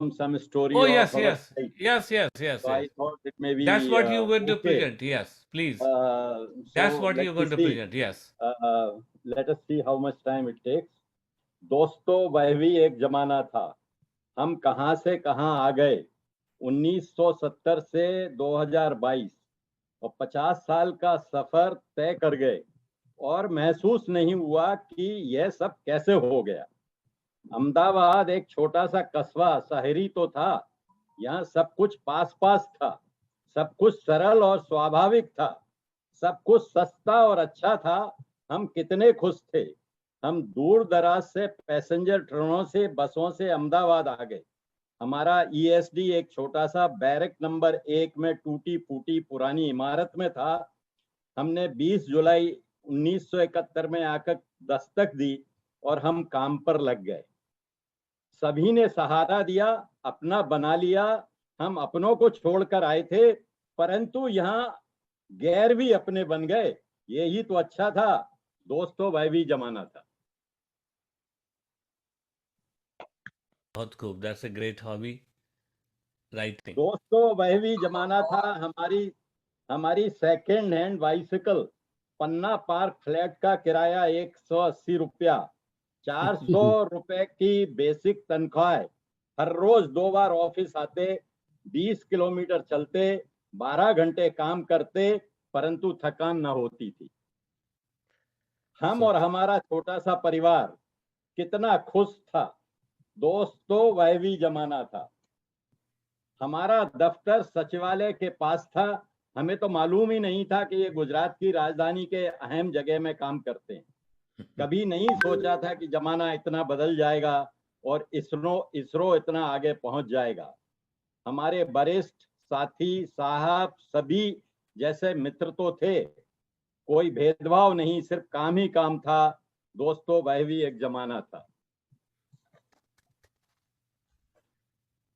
some story Oh, of yes, our yes. life. Yes, yes, yes, So yes. I thought it may That's be what you're going to okay. present. Yes, please. That's So what let you're me going to see. present. Yes. Let us see how much time it takes. दोस्तों वह भी एक जमाना था, हम कहां से कहां आ गए। 1970 से 2022 और 50 साल का सफर तय कर गए और महसूस नहीं हुआ कि यह सब कैसे हो गया। अहमदाबाद एक छोटा सा कस्बा शहरी तो था, यहाँ सब कुछ पास पास था, सब कुछ सरल और स्वाभाविक था, सब कुछ सस्ता और अच्छा था। हम कितने खुश थे। हम दूर दराज से पैसेंजर ट्रेनों से बसों से अहमदाबाद आ गए। हमारा ईएसडी एक छोटा सा बैरक नंबर 1 में टूटी फूटी पुरानी इमारत में था। हमने 20 जुलाई 1971 में आकर दस्तक दी और हम काम पर लग गए। सभी ने सहारा दिया, अपना बना लिया। हम अपनों को छोड़कर आए थे, परंतु यहाँ गैर भी अपने बन गए। यही तो अच्छा था दोस्तों, वह भी जमाना था। बहुत खूब. That's a great hobby. Writing. दोस्तों वह भी जमाना था। हमारी सेकेंड हैंड बाइसिकल, पन्ना पार्क फ्लैट का किराया 180 रुपया, 400 रुपए की बेसिक तनख्वाह। हर रोज 2 बार ऑफिस आते, 20 किलोमीटर चलते, 12 घंटे काम करते, परंतु थकान न होती थी। हम और हमारा छोटा सा परिवार कितना खुश था दोस्तों, वह भी जमाना था। हमारा दफ्तर सचिवालय के पास था। हमें तो मालूम ही नहीं था कि ये गुजरात की राजधानी के अहम जगह में काम करते हैं। कभी नहीं सोचा था कि जमाना इतना बदल जाएगा और इसरो इतना आगे पहुंच जाएगा। हमारे वरिष्ठ साथी साहब सभी जैसे मित्र तो थे, कोई भेदभाव नहीं, सिर्फ काम ही काम था दोस्तों, वह भी एक जमाना था।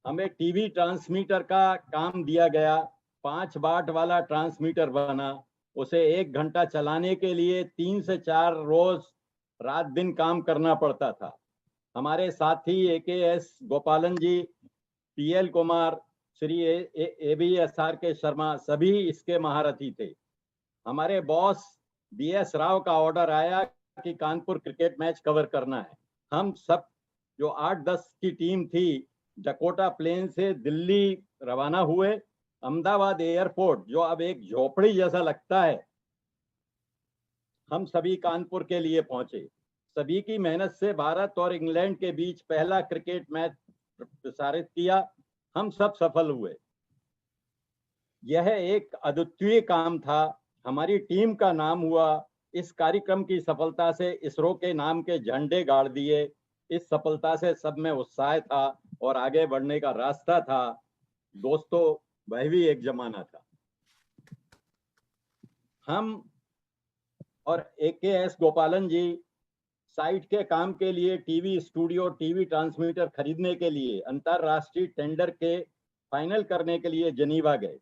हमें टीवी ट्रांसमीटर का काम दिया गया। 5 वाट वाला ट्रांसमीटर बना। उसे 1 घंटा चलाने के लिए 3 से 4 रोज रात दिन काम करना पड़ता था। हमारे साथी AKS गोपालन जी, PL कुमार, श्री ABSR के शर्मा सभी इसके महारथी थे। हमारे बॉस BS राव का ऑर्डर आया कि कानपुर क्रिकेट मैच कवर करना है। हम सब जो 8-10 की टीम थी, डकोटा प्लेन से दिल्ली रवाना हुए। अहमदाबाद एयरपोर्ट, जो अब एक झोपड़ी जैसा लगता है, हम सभी कानपुर के लिए पहुंचे। सभी की मेहनत से भारत और इंग्लैंड के बीच पहला क्रिकेट मैच प्रसारित किया। हम सब सफल हुए। यह एक अद्वितीय काम था। हमारी टीम का नाम हुआ। इस कार्यक्रम की सफलता से इसरो के नाम के झंडे गाड़ दिए। इस सफलता से सब में उत्साह था और आगे बढ़ने का रास्ता था दोस्तों, वह भी एक जमाना था। हम और AKS गोपालन जी साइट के काम के लिए टीवी स्टूडियो, टीवी ट्रांसमीटर खरीदने के लिए अंतरराष्ट्रीय टेंडर के फाइनल करने के लिए जनीवा गए।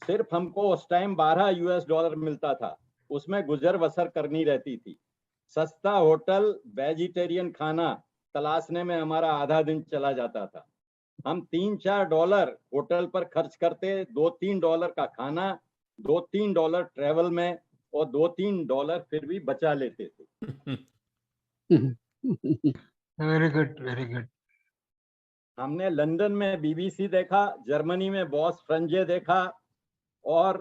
सिर्फ हमको उस टाइम $12 मिलता था, उसमें गुजर बसर करनी रहती थी। सस्ता होटल, वेजिटेरियन खाना तलाशने में हमारा आधा दिन चला जाता था। हम $3-4 होटल पर खर्च करते, $2-3 का खाना, $2-3 ट्रेवल में और $2-3 फिर भी बचा लेते थे। Very good, very good. हमने लंदन में BBC देखा, जर्मनी में बॉस फ्रंजे देखा और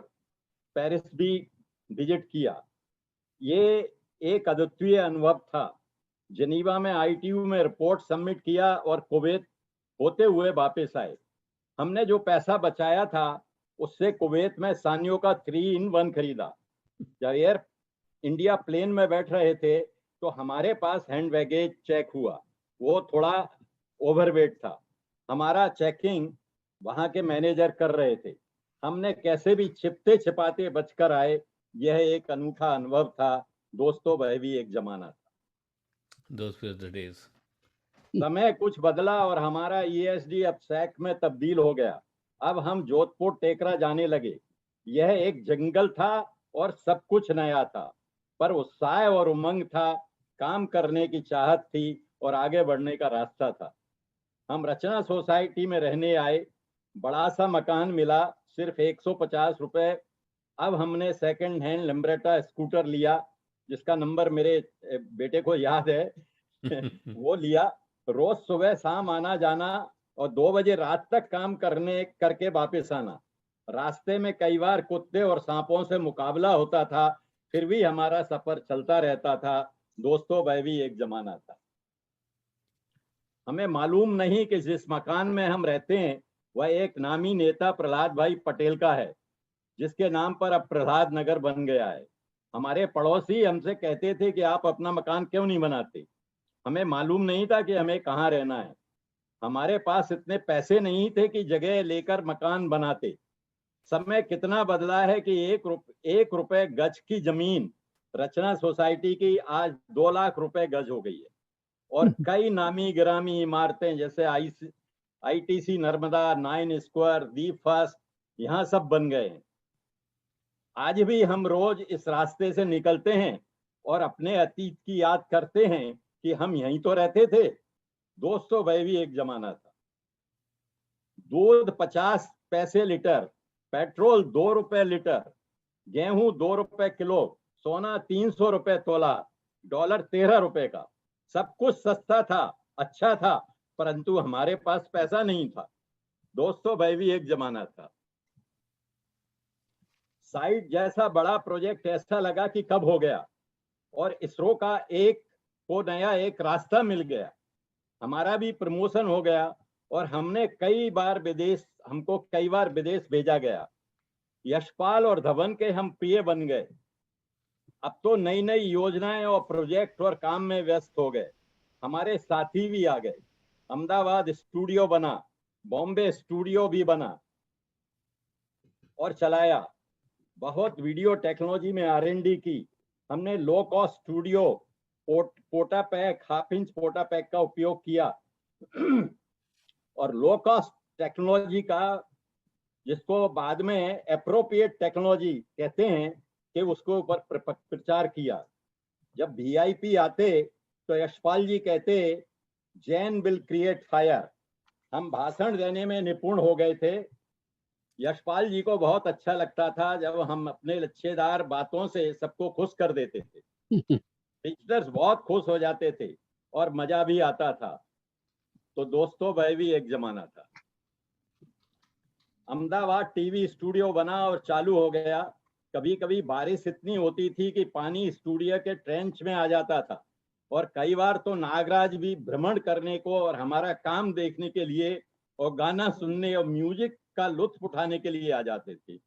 पेरिस भी विजिट किया। ये एक अद्वितीय अनुभव था। जनीवा में ITU में रिपोर्ट सबमिट किया और कुवैत होते हुए वापस आए। हमने जो पैसा बचाया था उससे कुवैत में सानियों का 3-in-1 खरीदा। जब एयर इंडिया प्लेन में बैठ रहे थे तो हमारे पास हैंड बैगेज चेक हुआ, वो थोड़ा ओवरवेट था। हमारा चेकिंग वहां के मैनेजर कर रहे थे। हमने कैसे भी छिपते छिपाते बचकर आए। यह एक अनूठा अनुभव था दोस्तों, वह भी एक जमाना था। Those were the days. समय कुछ बदला और हमारा ESD अब सैक में तब्दील हो गया। अब हम जोधपुर टेकरा जाने लगे। यह एक जंगल था और सब कुछ नया था, पर उत्साह और उमंग था, काम करने की चाहत थी और आगे बढ़ने का रास्ता था। हम रचना सोसाइटी में रहने आए, बड़ा सा मकान मिला, सिर्फ 150 रुपए। अब हमने सेकंड हैंड लैम्ब्रेटा स्कूटर लिया, जिसका नंबर मेरे बेटे को याद है वो लिया। रोज सुबह शाम आना जाना और 2 बजे रात तक काम करके वापस आना। रास्ते में कई बार कुत्ते और सांपों से मुकाबला होता था, फिर भी हमारा सफर चलता रहता था। दोस्तों, वह भी एक जमाना था। हमें मालूम नहीं कि जिस मकान में हम रहते हैं वह एक नामी नेता प्रहलाद भाई पटेल का है, जिसके नाम पर अब प्रहलाद नगर बन गया है। हमारे पड़ोसी हमसे कहते थे कि आप अपना मकान क्यों नहीं बनाते। हमें मालूम नहीं था कि हमें कहाँ रहना है। हमारे पास इतने पैसे नहीं थे कि जगह लेकर मकान बनाते। समय कितना बदला है कि 1 रुपए गज की जमीन रचना सोसाइटी की आज 2 लाख रुपए गज हो गई है। और कई नामी गिरामी इमारतें जैसे आईटीसी नर्मदा, 9 स्क्वायर, दीप फर्स्ट, यहाँ सब बन गए हैं। आज भी हम रोज इस रास्ते से निकलते हैं और अपने अतीत की याद करते हैं कि हम यहीं तो रहते थे। दोस्तों, वह भी एक जमाना था। दूध 50 पैसे लीटर, पेट्रोल 2 रुपए लीटर, गेहूं 2 रुपए किलो, सोना 300 रुपए तोला, डॉलर 13 रुपए का। सब कुछ सस्ता था, अच्छा था, परंतु हमारे पास पैसा नहीं था। दोस्तों, वह भी एक जमाना था। साइट जैसा बड़ा प्रोजेक्ट ऐसा लगा कि कब हो गया, और इसरो का नया एक रास्ता मिल गया। हमारा भी प्रमोशन हो गया और हमको कई बार विदेश भेजा गया। यशपाल और धवन के हम प्रिय बन गए। अब तो नई नई योजनाएं और प्रोजेक्ट और काम में व्यस्त हो गए। हमारे साथी भी आ गए। अहमदाबाद स्टूडियो बना, बॉम्बे स्टूडियो भी बना और चलाया। बहुत वीडियो टेक्नोलॉजी में R&D की। हमने लो कॉस्ट स्टूडियो, पोटा पैक, हाफ इंच पोटा पैक का उपयोग किया और लो कॉस्ट टेक्नोलॉजी का, जिसको बाद में एप्रोप्रिएट टेक्नोलॉजी कहते हैं, कि उसको ऊपर प्रचार किया। जब VIP आते तो यशपाल जी कहते, जैन विल क्रिएट फायर। हम भाषण देने में निपुण हो गए थे। यशपाल जी को बहुत अच्छा लगता था जब हम अपने लच्छेदार बातों से सबको खुश कर देते थे। विजिटर्स बहुत खुश हो जाते थे और मजा भी आता था। तो दोस्तों, वह भी एक जमाना था। अहमदाबाद टीवी स्टूडियो बना और चालू हो गया। कभी कभी बारिश इतनी होती थी कि पानी स्टूडियो के ट्रेंच में आ जाता था, और कई बार तो नागराज भी भ्रमण करने को और हमारा काम देखने के लिए और गाना सुनने और म्यूजिक का लुत्फ उठाने के लिए आ जाते थे।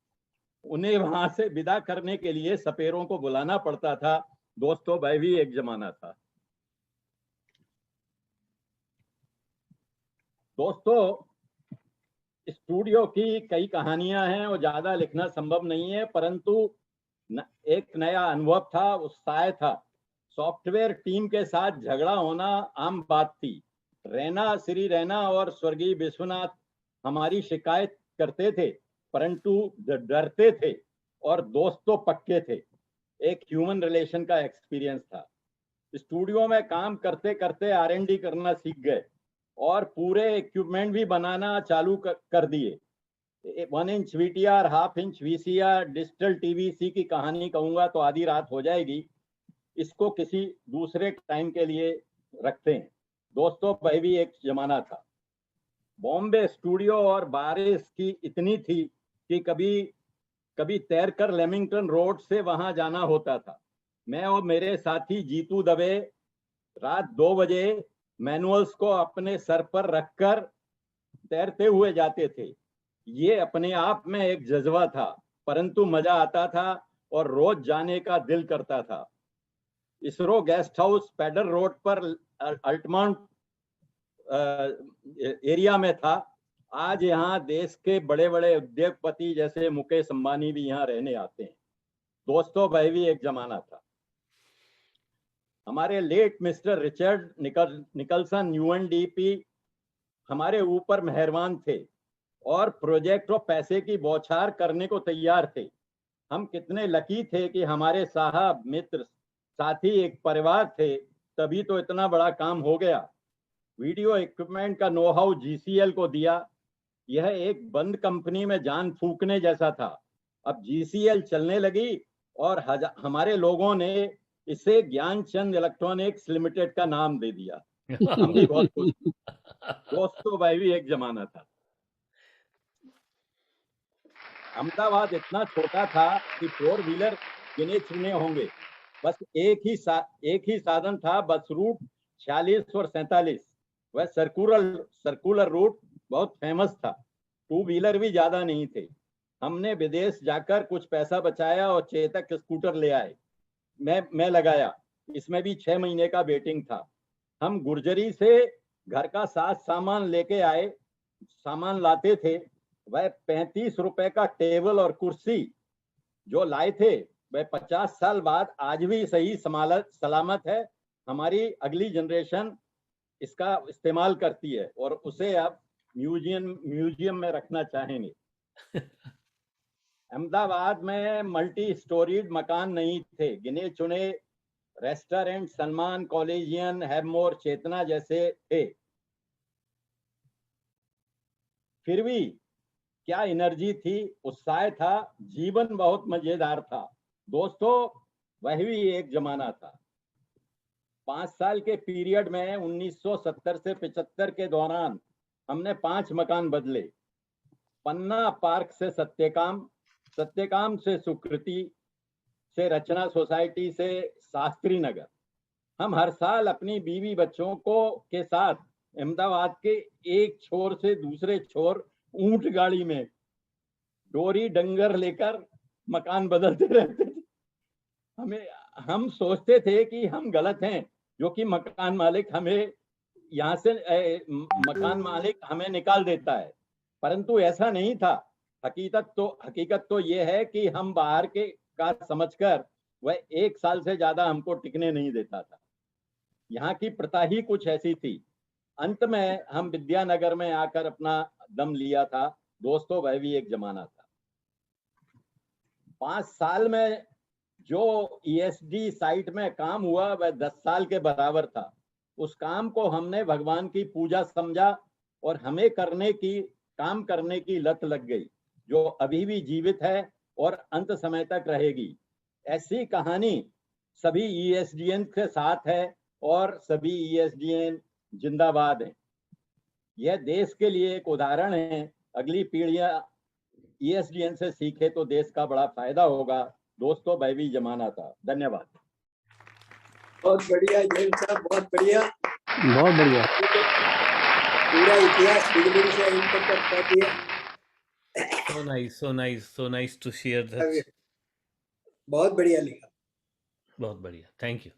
उन्हें वहां से विदा करने के लिए सपेरों को बुलाना पड़ता था। दोस्तों, वह भी एक जमाना था। दोस्तों, स्टूडियो की कई कहानियां हैं और ज्यादा लिखना संभव नहीं है, परंतु एक नया अनुभव था, उत्साह था। सॉफ्टवेयर टीम के साथ झगड़ा होना आम बात थी। श्री रैना और स्वर्गीय विश्वनाथ हमारी शिकायत करते थे, परंतु डरते थे और दोस्तों पक्के थे। एक ह्यूमन रिलेशन का एक्सपीरियंस था। स्टूडियो में काम करते करते R&D करना सीख गए और पूरे इक्विपमेंट भी बनाना चालू कर दिए। 1 inch VTR, half inch VCR, digital TVC की कहानी कहूंगा तो आधी रात हो जाएगी। इसको किसी दूसरे टाइम के लिए रखते हैं। दोस्तों, वह भी एक जमाना था। बॉम्बे स्टूडियो और बारिश की इतनी थी कि कभी तैरकर लेमिंगटन रोड से वहां जाना होता था। मैं और मेरे साथी जीतू दवे रात 2 बजे मैनुअल्स को अपने सर पर रखकर तैरते हुए जाते थे। ये अपने आप में एक जज्बा था, परंतु मजा आता था और रोज जाने का दिल करता था। ISRO guest house Peddar road पर अल्टमाउंट एरिया में था। आज यहाँ देश के बड़े बड़े उद्योगपति जैसे मुकेश अंबानी भी यहाँ रहने आते हैं। दोस्तों, वह भी एक जमाना था। हमारे late mister Richard Nicholson UNDP हमारे ऊपर मेहरबान थे और प्रोजेक्ट और पैसे की बौछार करने को तैयार थे। हम कितने लकी थे कि हमारे साहब, मित्र, साथी एक परिवार थे, तभी तो इतना बड़ा काम हो गया। वीडियो इक्विपमेंट का नो हाउ जीसीएल को दिया। यह एक बंद कंपनी में जान फूकने जैसा था। अब जीसीएल चलने लगी और हमारे लोगों ने इसे ज्ञानचंद इलेक्ट्रॉनिक्स लिमिटेड का नाम दे दिया। हम भी बहुत खुश थे। दोस्तों भाई भी एक जमाना था। अहमदाबाद इतना छोटा था कि 4 व्हीलर गिने चुने होंगे। बस एक ही साधन था, बस रूट 46 और 47। वह सर्कुलर रूट बहुत फेमस था। 2 व्हीलर भी ज्यादा नहीं थे। हमने विदेश जाकर कुछ पैसा बचाया और चेतक स्कूटर ले आए। मैं लगाया। इसमें भी 6 महीने का वेटिंग था। हम गुर्जरी से घर का सामान लेके आए। सामान लाते थे। वह 35 रुपए का टेबल और कुर्सी जो लाए थे वह 50 साल बाद आज भी सही सलामत है। हमारी अगली जनरेशन इसका इस्तेमाल करती है और उसे अब म्यूजियम में रखना चाहेंगे। अहमदाबाद में मल्टी स्टोरीड मकान नहीं थे। गिने चुने रेस्टोरेंट सलमान, कॉलेजियन, हैवमोर, चेतना जैसे थे। फिर भी क्या एनर्जी थी, उत्साह था, जीवन बहुत मजेदार था। दोस्तों वह भी एक जमाना था। 5 साल के पीरियड में 1970 से 75 के दौरान हमने 5 मकान बदले। पन्ना पार्क से सत्यकाम से सुकृति, से रचना सोसाइटी, से शास्त्री नगर। हम हर साल अपनी बीवी बच्चों के साथ अहमदाबाद के एक छोर से दूसरे छोर ऊंट गाड़ी में डोरी डंगर लेकर मकान बदलते रहते थे। हम सोचते थे कि हम गलत हैं, जो कि मकान मालिक हमें निकाल देता है, परंतु ऐसा नहीं था। हकीकत तो ये है कि हम बाहर का समझकर वह 1 साल से ज्यादा हमको टिकने नहीं देता था। यहाँ की प्रथा ही कुछ ऐसी थी। अंत में हम विद्यानगर में आकर अपना दम लिया था। दोस्तों वह भी एक जमाना था। 5 साल में जो ESD साइट में काम हुआ वह 10 साल के बराबर था। उस काम को हमने भगवान की पूजा समझा और हमें काम करने की लत लग गई, जो अभी भी जीवित है और अंत समय तक रहेगी। ऐसी कहानी सभी ESDN के साथ है और सभी ESDN जिंदाबाद हैं। यह देश के लिए एक उदाहरण है। अगली पीढ़ियां ESDN से सीखे तो देश का बड़ा फायदा होगा। दोस्तों वह भी जमाना था। धन्यवाद। बहुत बढ़िया जैन साहब, बहुत बढ़िया। बहुत बढ़िया। पूरा इतिहास बिल्कुल से इन तक कर दिया। so nice to share that. बहुत बढ़िया लिखा। बहुत बढ़िया, थैंक यू।